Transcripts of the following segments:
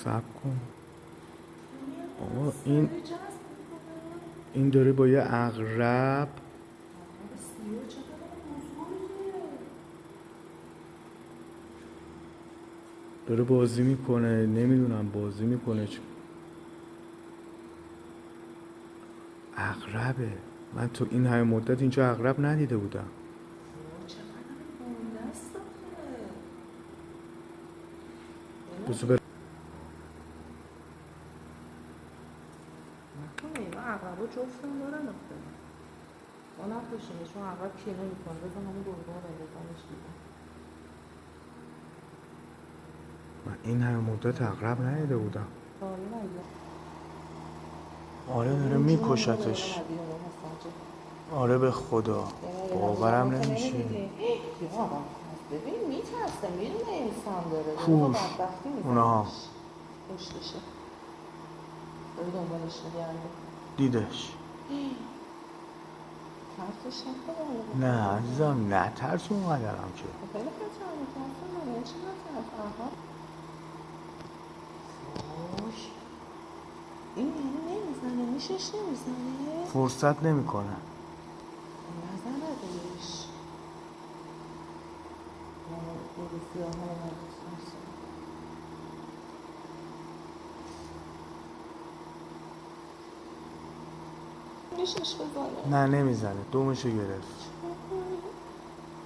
صبر کن بابا. این داره با یه عقرب داره بازی میکنه. نمیدونم بازی میکنه چه عقربه. من تو این همه مدت اینجا عقرب ندیده بودم. بذار اینا عقربا جفتم دارن افتادن ما نفرشینه چون عقرب کینه میکنه. بزن همون گرگاه بندازنش دیدم. من این همه مدت عقرب ندیده بودم. آره داره میکشتش. آره به خدا باورم نمیشه. ببین میترسه میدونه انسان داره کوش اونها پشتشه داره دنبالش میگرده. دیدش ترسش نکنه. نه عزیزم نه ترس اونقدرم که خیلی خطر میترسه. من چی نترس. آها این یعنی نمیزنه میشش نمیزنه فرصت نمیکنه. نزنه بهش. میشش بزنه. نه نمیزنه. دومشو گرفت.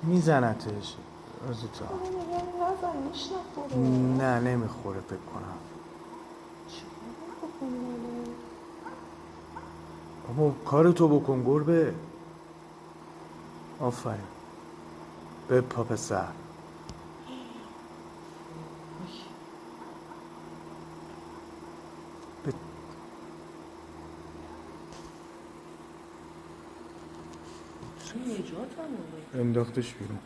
میزنتش روزیتا. نه نمیخوره فکر کنم. بابا کارتو بکن گربه. آفرین به پا پسر. انداختش بیرون.